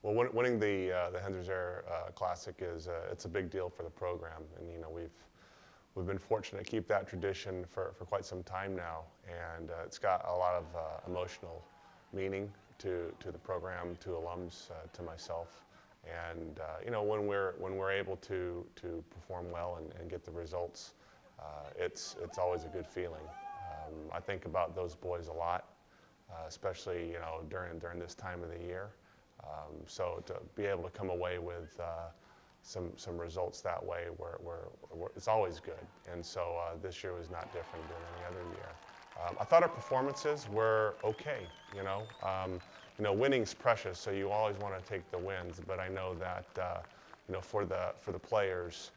Well, winning the Henders Air Classic is it's a big deal for the program, and we've been fortunate to keep that tradition for quite some time now, and it's got a lot of emotional meaning to the program, to alums, to myself, and when we're able to perform well and get the results, it's always a good feeling. I think about those boys a lot, especially during this time of the year. So to be able to come away with some results that way, it's always good. And so this year was not different than any other year. I thought our performances were okay. Winning's precious, so you always want to take the wins. But I know that for the players,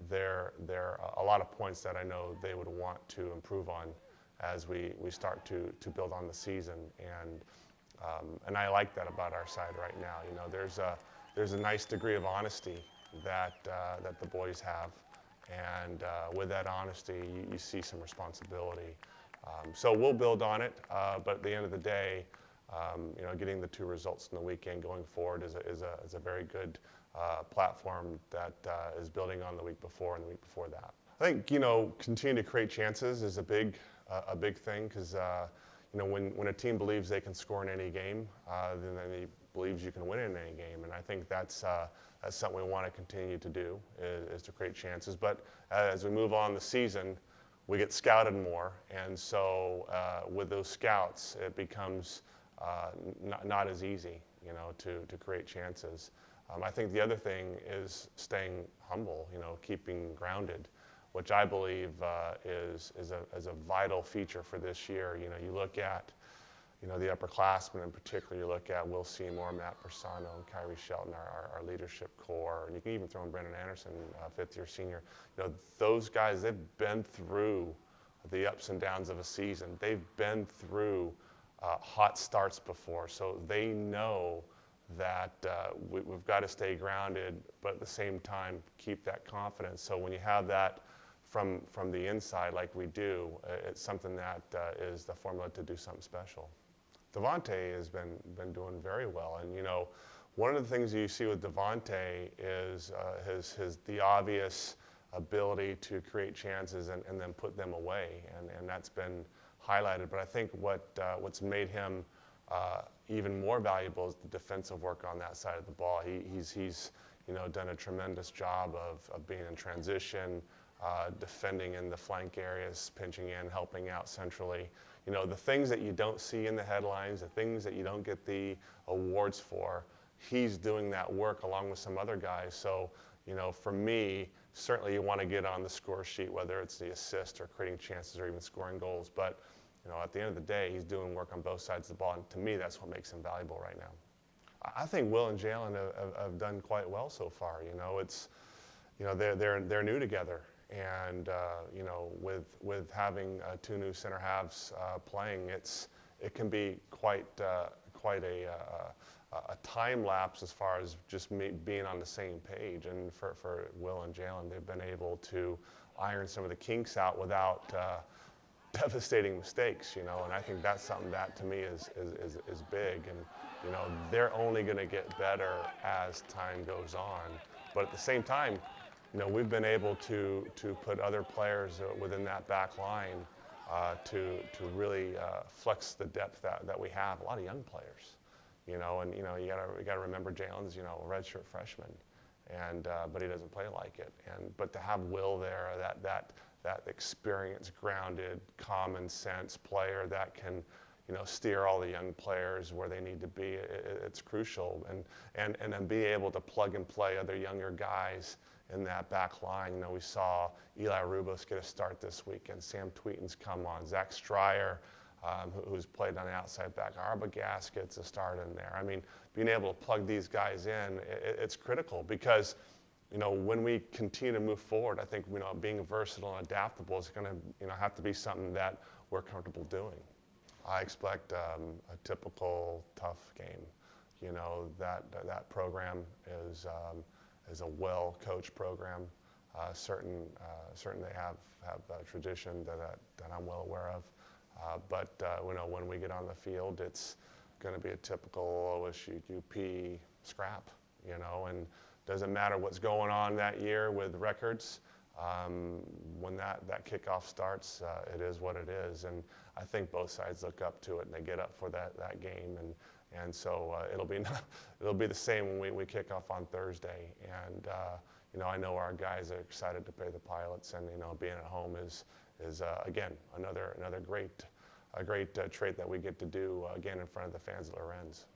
there are a lot of points that I know they would want to improve on as we start to build on the season. And I like that about our side right now. There's a nice degree of honesty that the boys have, and with that honesty, you see some responsibility. So we'll build on it, but at the end of the day, getting the 2 results in the weekend going forward is a very good platform that is building on the week before and the week before that. I think continue to create chances is a big thing, because when a team believes they can score in any game, then he believes you can win in any game, and I think that's something we want to continue to do, is to create chances. But as we move on the season, we get scouted more, and so with those scouts, it becomes not as easy, to create chances. I think the other thing is staying humble, keeping grounded, which I believe is a vital feature for this year. You look at the upperclassmen in particular. You look at Will Seymour, Matt Persano, and Kyrie Shelton, our leadership core, and you can even throw in Brendan Anderson, fifth-year senior. Those guys, they've been through the ups and downs of a season. They've been through hot starts before, so they know that we've got to stay grounded, but at the same time keep that confidence. So when you have that from the inside like we do, it's something that is the formula to do something special. Devontae has been doing very well, and one of the things you see with Devontae is the obvious ability to create chances and then put them away, and that's been highlighted. But I think what's made him even more valuable is the defensive work on that side of the ball. He's done a tremendous job of being in transition, defending in the flank areas, pinching in, helping out centrally. The things that you don't see in the headlines, the things that you don't get the awards for, he's doing that work along with some other guys. So, for me, certainly you want to get on the score sheet, whether it's the assist or creating chances or even scoring goals. But, at the end of the day, he's doing work on both sides of the ball, and to me, that's what makes him valuable right now. I think Will and Jalen have done quite well so far. They're new together. And with having 2 new center halves playing, it can be quite a time lapse as far as just being on the same page. And for Will and Jalen, they've been able to iron some of the kinks out without devastating mistakes. And I think that's something that to me is big. And they're only going to get better as time goes on. But at the same time, we've been able to put other players within that back line to really flex the depth that we have. A lot of young players, and you gotta remember Jalen's a redshirt freshman, and but he doesn't play like it. But to have Will there, that experienced, grounded, common sense player that can steer all the young players where they need to be, it's crucial. And then be able to plug and play other younger guys in that back line. We saw Eli Rubos get a start this weekend. Sam Tweeton's come on. Zach Stryer, who's played on the outside back. Arbogast gets a start in there. I mean, being able to plug these guys in, it's critical, because when we continue to move forward, I think being versatile and adaptable is going to have to be something that we're comfortable doing. I expect a typical tough game. That program is a well-coached program. Certain they have a tradition that I'm well aware of. But when we get on the field, it's going to be a typical OSU UP scrap, and doesn't matter what's going on that year with records. When that kickoff starts, it is what it is, and I think both sides look up to it and they get up for that game, and so it'll be the same when we kick off on Thursday, and I know our guys are excited to play the Pilots, and being at home is again another great trait that we get to do again in front of the fans at Lorenz.